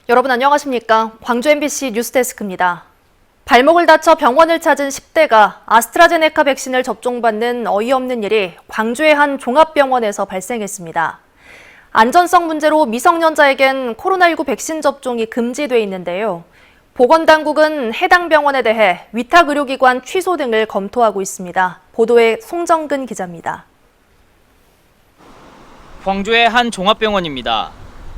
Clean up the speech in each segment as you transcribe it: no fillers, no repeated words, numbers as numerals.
여러분 안녕하십니까? 광주 MBC 뉴스데스크입니다. 발목을 다쳐 병원을 찾은 10대가 아스트라제네카 백신을 접종받는 어이없는 일이 광주의 한 종합병원에서 발생했습니다. 안전성 문제로 미성년자에겐 코로나19 백신 접종이 금지돼 있는데요. 보건당국은 해당 병원에 대해 위탁의료기관 취소 등을 검토하고 있습니다. 보도에 송정근 기자입니다. 광주의 한 종합병원입니다.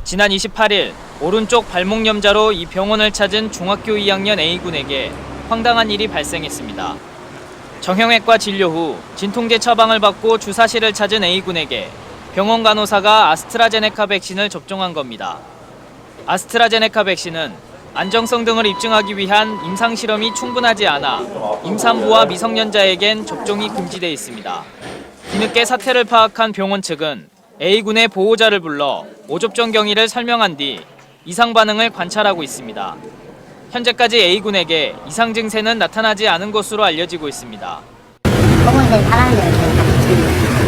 지난 28일 오른쪽 발목 염자로 이 병원을 찾은 중학교 2학년 A군에게 황당한 일이 발생했습니다. 정형외과 진료 후 진통제 처방을 받고 주사실을 찾은 A군에게 병원 간호사가 아스트라제네카 백신을 접종한 겁니다. 아스트라제네카 백신은 안정성 등을 입증하기 위한 임상실험이 충분하지 않아 임산부와 미성년자에겐 접종이 금지돼 있습니다. 뒤늦게 사태를 파악한 병원 측은 A군의 보호자를 불러 오접종 경위를 설명한 뒤 이상 반응을 관찰하고 있습니다. 현재까지 A군에게 이상 증세는 나타나지 않은 것으로 알려지고 있습니다. 보건실 잘하는 데는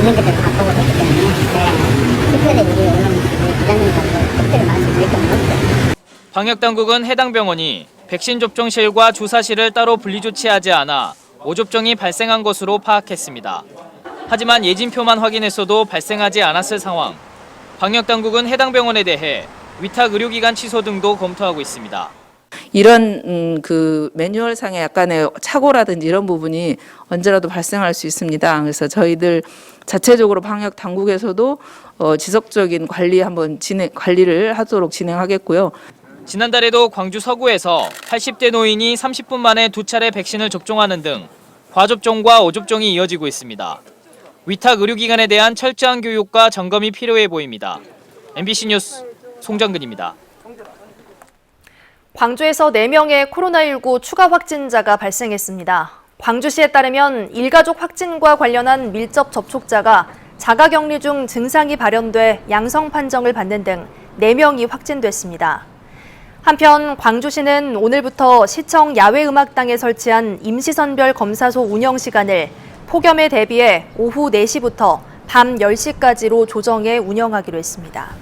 이런 것들 다 보고 있기 때문에 특별히 우리 언론 기자님들한테 특별히 말씀드릴 건 없어요. 방역당국은 해당 병원이 백신 접종실과 주사실을 따로 분리 조치하지 않아 오접종이 발생한 것으로 파악했습니다. 하지만 예진표만 확인했어도 발생하지 않았을 상황. 방역당국은 해당 병원에 대해 위탁 의료기관 취소 등도 검토하고 있습니다. 이런 매뉴얼상의 약간의 착오라든지 이런 부분이 언제라도 발생할 수 있습니다. 그래서 저희들 자체적으로 방역 당국에서도 지속적인 관리를 하도록 진행하겠고요. 지난달에도 광주 서구에서 80대 노인이 30분 만에 2차례 백신을 접종하는 등 과접종과 오접종이 이어지고 있습니다. 위탁 의료기관에 대한 철저한 교육과 점검이 필요해 보입니다. MBC 뉴스 송정근입니다. 광주에서 4명의 코로나19 추가 확진자가 발생했습니다. 광주시에 따르면 일가족 확진과 관련한 밀접 접촉자가 자가격리 중 증상이 발현돼 양성 판정을 받는 등 4명이 확진됐습니다. 한편 광주시는 오늘부터 시청 야외음악당에 설치한 임시선별 검사소 운영 시간을 폭염에 대비해 오후 4시부터 밤 10시까지로 조정해 운영하기로 했습니다.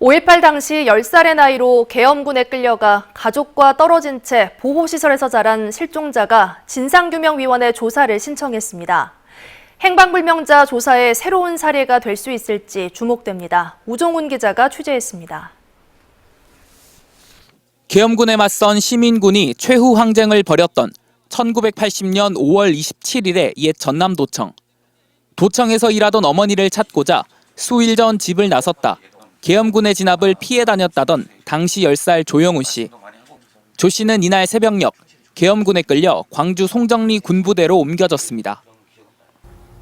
5.18 당시 10살의 나이로 계엄군에 끌려가 가족과 떨어진 채 보호시설에서 자란 실종자가 진상규명위원회 조사를 신청했습니다. 행방불명자 조사에 새로운 사례가 될 수 있을지 주목됩니다. 우종훈 기자가 취재했습니다. 계엄군에 맞선 시민군이 최후 항쟁을 벌였던 1980년 5월 27일의 옛 전남도청. 도청에서 일하던 어머니를 찾고자 수일 전 집을 나섰다 계엄군의 진압을 피해 다녔다던 당시 10살 조영훈 씨. 조 씨는 이날 새벽녘 계엄군에 끌려 광주 송정리 군부대로 옮겨졌습니다.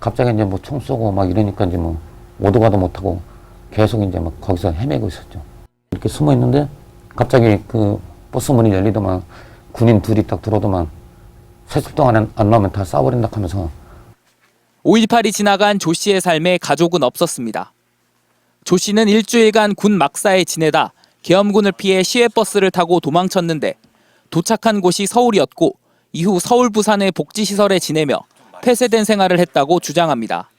갑자기 이제 뭐 총 쏘고 막 이러니까 이제 뭐 오도 가도 못하고 계속 이제 막 거기서 헤매고 있었죠. 이렇게 숨어 있는데 갑자기 그 버스 문이 열리더만 군인 둘이 딱 들어오더만 세습 동안 안 나오면 다 쏴버린다 하면서. 5.18이 지나간 조 씨의 삶에 가족은 없었습니다. 조 씨는 일주일간 군 막사에 지내다 계엄군을 피해 시외버스를 타고 도망쳤는데 도착한 곳이 서울이었고 이후 서울 부산의 복지시설에 지내며 폐쇄된 생활을 했다고 주장합니다.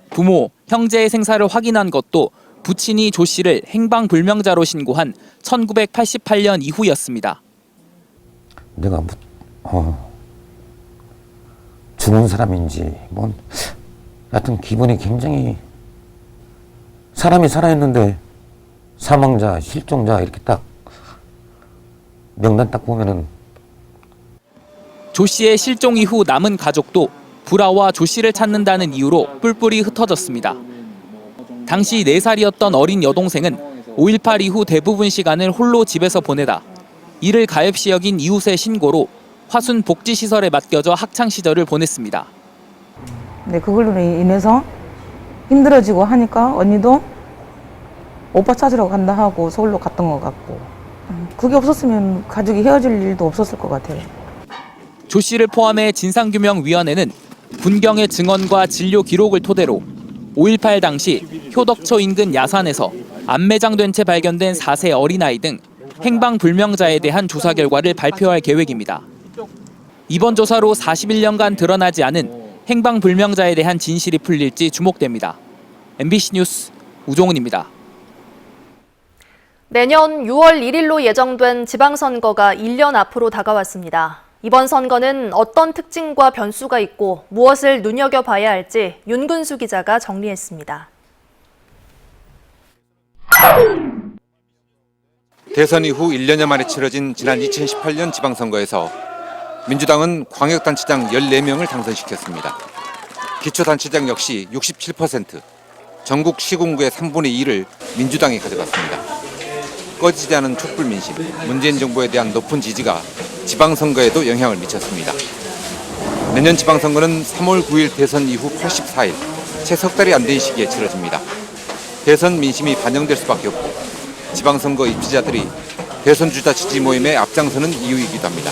부모, 형제의 생사를 확인한 것도 부친이 조 씨를 행방불명자로 신고한 1988년 이후였습니다. 내가 죽은 사람인지 하여튼 기분이 굉장히, 사람이 살아있는데 사망자, 실종자 이렇게 딱 명단 딱 보면은. 조 씨의 실종 이후 남은 가족도 불화와 조 씨를 찾는다는 이유로 뿔뿔이 흩어졌습니다. 당시 4살이었던 어린 여동생은 5.18 이후 대부분 시간을 홀로 집에서 보내다 이를 가엾이 여긴 이웃의 신고로 화순 복지시설에 맡겨져 학창시절을 보냈습니다. 네, 그걸로 인해서 힘들어지고 하니까 언니도 오빠 찾으러 간다 하고 서울로 갔던 것 같고, 그게 없었으면 가족이 헤어질 일도 없었을 것 같아요. 조 씨를 포함해 진상규명위원회는 군경의 증언과 진료 기록을 토대로 5.18 당시 효덕초 인근 야산에서 안매장된 채 발견된 4세 어린아이 등 행방불명자에 대한 조사 결과를 발표할 계획입니다. 이번 조사로 41년간 드러나지 않은 행방불명자에 대한 진실이 풀릴지 주목됩니다. MBC 뉴스 우종훈입니다. 내년 6월 1일로 예정된 지방선거가 1년 앞으로 다가왔습니다. 이번 선거는 어떤 특징과 변수가 있고 무엇을 눈여겨봐야 할지 윤근수 기자가 정리했습니다. 대선 이후 1년여 만에 치러진 지난 2018년 지방선거에서 민주당은 광역단체장 14명을 당선시켰습니다. 기초단체장 역시 67%, 전국 시군구의 3분의 2를 민주당이 가져갔습니다. 꺼지지 않은 촛불 민심, 문재인 정부에 대한 높은 지지가 지방선거에도 영향을 미쳤습니다. 내년 지방선거는 3월 9일 대선 이후 84일, 채 석 달이 안 된 시기에 치러집니다. 대선 민심이 반영될 수밖에 없고 지방선거 입지자들이 대선 주자 지지 모임에 앞장서는 이유이기도 합니다.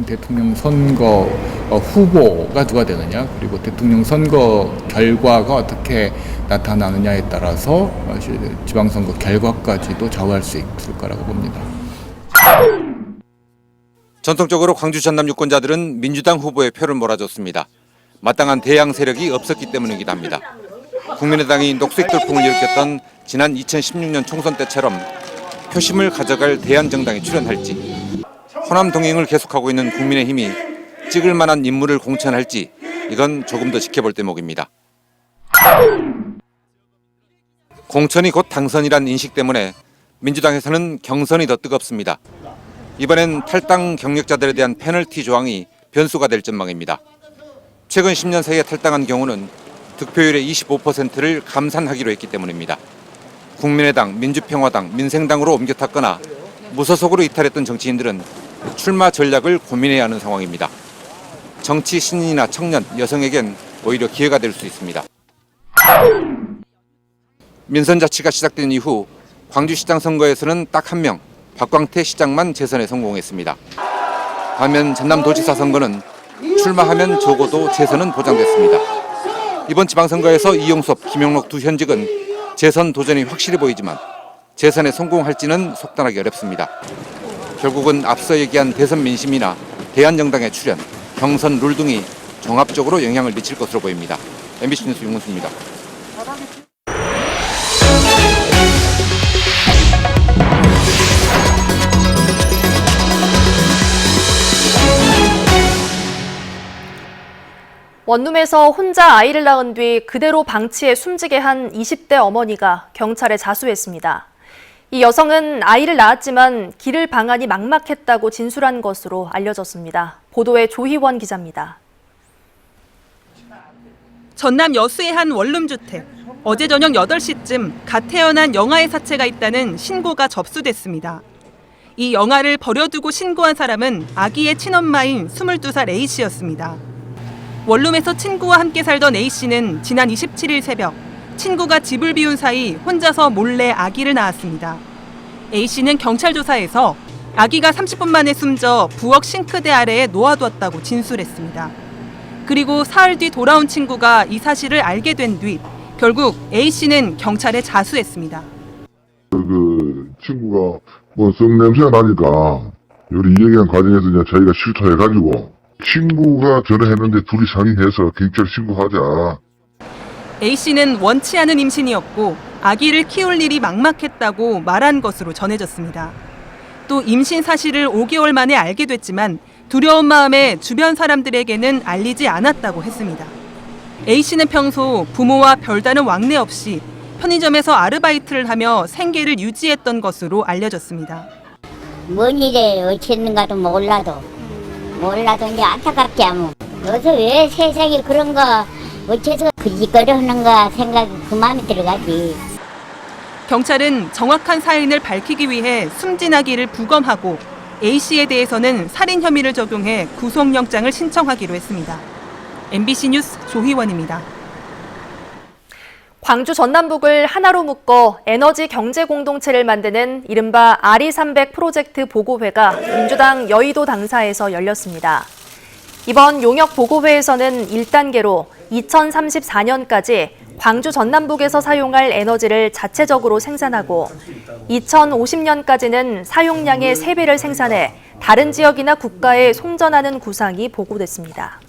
대통령 선거 후보가 누가 되느냐, 그리고 대통령 선거 결과가 어떻게 나타나느냐에 따라서 지방선거 결과까지도 좌우할 수 있을 거라고 봅니다. 전통적으로 광주 전남 유권자들은 민주당 후보에 표를 몰아줬습니다. 마땅한 대양 세력이 없었기 때문이기도 합니다. 국민의당이 녹색 돌풍을 일으켰던 지난 2016년 총선 때처럼 표심을 가져갈 대안정당이 출연할지, 호남 동행을 계속하고 있는 국민의힘이 찍을 만한 인물을 공천할지, 이건 조금 더 지켜볼 대목입니다. 공천이 곧 당선이란 인식 때문에 민주당에서는 경선이 더 뜨겁습니다. 이번엔 탈당 경력자들에 대한 페널티 조항이 변수가 될 전망입니다. 최근 10년 사이에 탈당한 경우는 득표율의 25%를 감산하기로 했기 때문입니다. 국민의당, 민주평화당, 민생당으로 옮겨 탔거나 무소속으로 이탈했던 정치인들은 출마 전략을 고민해야 하는 상황입니다. 정치 신인이나 청년, 여성에겐 오히려 기회가 될 수 있습니다. 민선자치가 시작된 이후 광주시장 선거에서는 딱 한 명, 박광태 시장만 재선에 성공했습니다. 반면 전남도지사 선거는 출마하면 적어도 재선은 보장됐습니다. 이번 지방선거에서 이용섭, 김용록 두 현직은 재선 도전이 확실히 보이지만 재선에 성공할지는 속단하기 어렵습니다. 결국은 앞서 얘기한 대선 민심이나 대안정당의 출현, 경선 룰 등이 종합적으로 영향을 미칠 것으로 보입니다. MBC 뉴스 윤근수입니다. 원룸에서 혼자 아이를 낳은 뒤 그대로 방치해 숨지게 한 20대 어머니가 경찰에 자수했습니다. 이 여성은 아이를 낳았지만 기를 방안이 막막했다고 진술한 것으로 알려졌습니다. 보도에 조희원 기자입니다. 전남 여수의 한 원룸주택. 어제 저녁 8시쯤 갓 태어난 영아의 사체가 있다는 신고가 접수됐습니다. 이 영아를 버려두고 신고한 사람은 아기의 친엄마인 22살 A씨였습니다. 원룸에서 친구와 함께 살던 A씨는 지난 27일 새벽 친구가 집을 비운 사이 혼자서 몰래 아기를 낳았습니다. A씨는 경찰 조사에서 아기가 30분 만에 숨져 부엌 싱크대 아래에 놓아두었다고 진술했습니다. 그리고 사흘 뒤 돌아온 친구가 이 사실을 알게 된 뒤 결국 A씨는 경찰에 자수했습니다. 그 친구가 뭐 성냄새가 나니까 우리 이 얘기한 과정에서 이제 저희가 실토해가지고 친구가 전화했는데 둘이 상의해서 경찰 신고하자. A씨는 원치 않은 임신이었고 아기를 키울 일이 막막했다고 말한 것으로 전해졌습니다. 또 임신 사실을 5개월 만에 알게 됐지만 두려운 마음에 주변 사람들에게는 알리지 않았다고 했습니다. A씨는 평소 부모와 별다른 왕래 없이 편의점에서 아르바이트를 하며 생계를 유지했던 것으로 알려졌습니다. 뭔 일에 어쨌는가도 몰라도 이제 안타깝지 않고 어서 왜 세상에 그런 거 어째서 그 짓거리 하는가 생각이 그 마음에 들어가지. 경찰은 정확한 사인을 밝히기 위해 숨진 아기를 부검하고 A씨에 대해서는 살인 혐의를 적용해 구속영장을 신청하기로 했습니다. MBC 뉴스 조희원입니다. 광주 전남북을 하나로 묶어 에너지 경제 공동체를 만드는 이른바 아리300 프로젝트 보고회가 민주당 여의도 당사에서 열렸습니다. 이번 용역 보고회에서는 1단계로 2034년까지 광주 전남북에서 사용할 에너지를 자체적으로 생산하고 2050년까지는 사용량의 3배를 생산해 다른 지역이나 국가에 송전하는 구상이 보고됐습니다.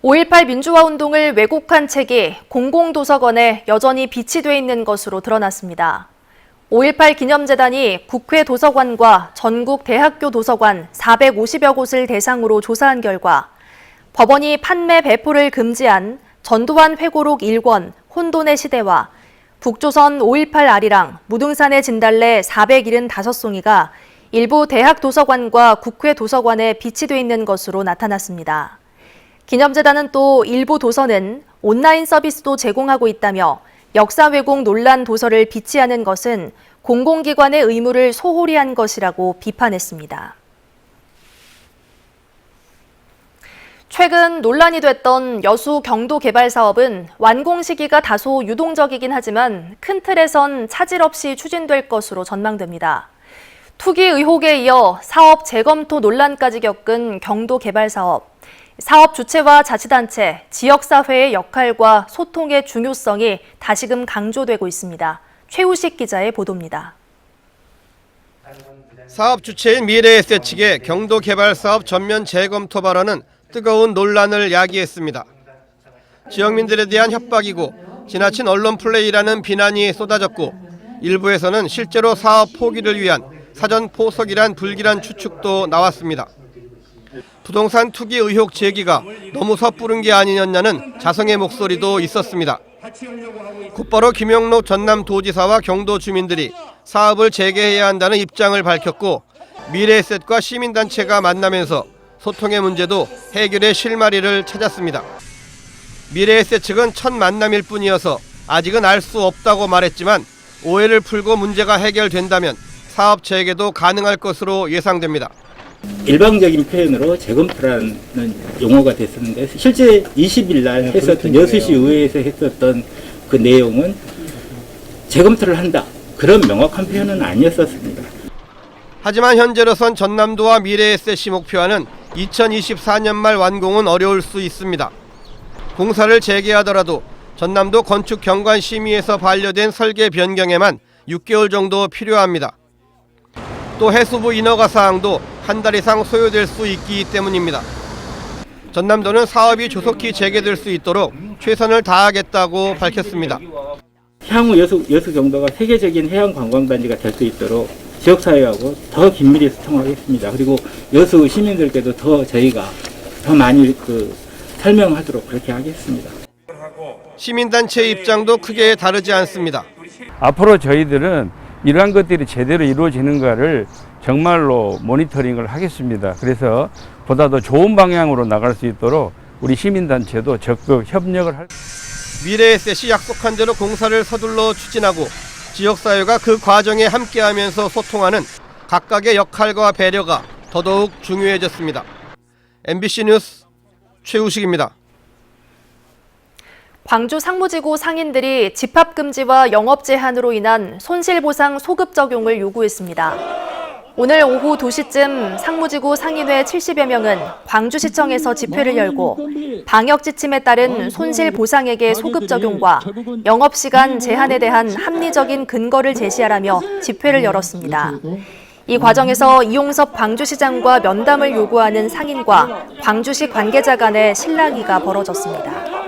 5.18 민주화 운동을 왜곡한 책이 공공도서관에 여전히 비치돼 있는 것으로 드러났습니다. 5.18 기념재단이 국회 도서관과 전국 대학교 도서관 450여 곳을 대상으로 조사한 결과 법원이 판매 배포를 금지한 전두환 회고록 1권, 혼돈의 시대와 북조선 5.18 아리랑, 무등산의 진달래 475송이가 일부 대학 도서관과 국회 도서관에 비치돼 있는 것으로 나타났습니다. 기념재단은 또 일부 도서는 온라인 서비스도 제공하고 있다며 역사 왜곡 논란 도서를 비치하는 것은 공공기관의 의무를 소홀히 한 것이라고 비판했습니다. 최근 논란이 됐던 여수 경도 개발 사업은 완공 시기가 다소 유동적이긴 하지만 큰 틀에선 차질 없이 추진될 것으로 전망됩니다. 투기 의혹에 이어 사업 재검토 논란까지 겪은 경도 개발 사업. 사업 주체와 자치단체, 지역사회의 역할과 소통의 중요성이 다시금 강조되고 있습니다. 최우식 기자의 보도입니다. 사업 주체인 미래에셋 측의 경도 개발 사업 전면 재검토 발언은 뜨거운 논란을 야기했습니다. 지역민들에 대한 협박이고 지나친 언론 플레이라는 비난이 쏟아졌고 일부에서는 실제로 사업 포기를 위한 사전 포석이란 불길한 추측도 나왔습니다. 부동산 투기 의혹 제기가 너무 섣부른 게 아니었냐는 자성의 목소리도 있었습니다. 곧바로 김영록 전남도지사와 경도 주민들이 사업을 재개해야 한다는 입장을 밝혔고 미래에셋과 시민단체가 만나면서 소통의 문제도 해결의 실마리를 찾았습니다. 미래에셋 측은 첫 만남일 뿐이어서 아직은 알 수 없다고 말했지만 오해를 풀고 문제가 해결된다면 사업 재개도 가능할 것으로 예상됩니다. 일방적인 표현으로 재검토라는 용어가 됐었는데 실제 20일 날 했었던 여수시 의회에서 했었던 그 내용은 재검토를 한다. 그런 명확한 표현은 아니었었습니다. 하지만 현재로선 전남도와 미래에셋이 목표하는 2024년 말 완공은 어려울 수 있습니다. 공사를 재개하더라도 전남도 건축경관심의에서 반려된 설계 변경에만 6개월 정도 필요합니다. 또 해수부 인허가 사항도 한 달 이상 소요될 수 있기 때문입니다. 전남도는 사업이 조속히 재개될 수 있도록 최선을 다하겠다고 밝혔습니다. 향후 여수 경도가 세계적인 해양 관광단지가 될 수 있도록 지역사회하고 더 긴밀히 소통하겠습니다. 그리고 여수 시민들께도 더 저희가 더 많이 설명하도록 그렇게 하겠습니다. 시민단체 입장도 크게 다르지 않습니다. 앞으로 저희들은 이러한 것들이 제대로 이루어지는가를 정말로 모니터링을 하겠습니다. 그래서 보다 더 좋은 방향으로 나갈 수 있도록 우리 시민단체도 적극 협력을 할. 미래에셋이 약속한 대로 공사를 서둘러 추진하고 지역사회가 그 과정에 함께하면서 소통하는 각각의 역할과 배려가 더더욱 중요해졌습니다. MBC 뉴스 최우식입니다. 광주 상무지구 상인들이 집합금지와 영업제한으로 인한 손실보상 소급 적용을 요구했습니다. 오늘 오후 2시쯤 상무지구 상인회 70여 명은 광주시청에서 집회를 열고 방역지침에 따른 손실보상액의 소급 적용과 영업시간 제한에 대한 합리적인 근거를 제시하라며 집회를 열었습니다. 이 과정에서 이용섭 광주시장과 면담을 요구하는 상인과 광주시 관계자 간의 실랑이가 벌어졌습니다.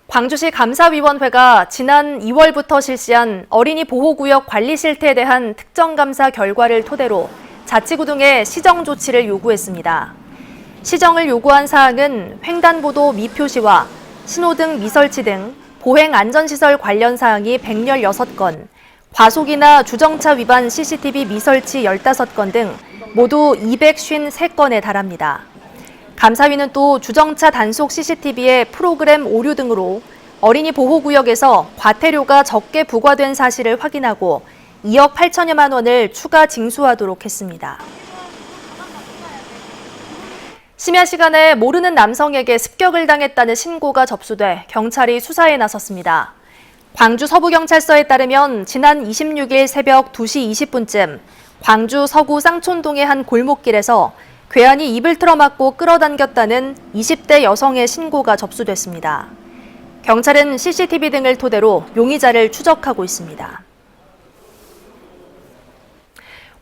광주시 감사위원회가 지난 2월부터 실시한 어린이 보호구역 관리 실태에 대한 특정감사 결과를 토대로 자치구 등의 시정 조치를 요구했습니다. 시정을 요구한 사항은 횡단보도 미표시와 신호등 미설치 등 보행안전시설 관련 사항이 116건, 과속이나 주정차 위반 CCTV 미설치 15건 등 모두 253건에 달합니다. 감사위는 또 주정차 단속 CCTV의 프로그램 오류 등으로 어린이 보호구역에서 과태료가 적게 부과된 사실을 확인하고 2억 8천여만 원을 추가 징수하도록 했습니다. 심야 시간에 모르는 남성에게 습격을 당했다는 신고가 접수돼 경찰이 수사에 나섰습니다. 광주 서부경찰서에 따르면 지난 26일 새벽 2시 20분쯤 광주 서구 쌍촌동의 한 골목길에서 괴한이 입을 틀어막고 끌어당겼다는 20대 여성의 신고가 접수됐습니다. 경찰은 CCTV 등을 토대로 용의자를 추적하고 있습니다.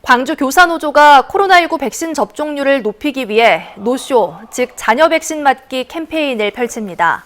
광주 교사노조가 코로나19 백신 접종률을 높이기 위해 노쇼, 즉 자녀 백신 맞기 캠페인을 펼칩니다.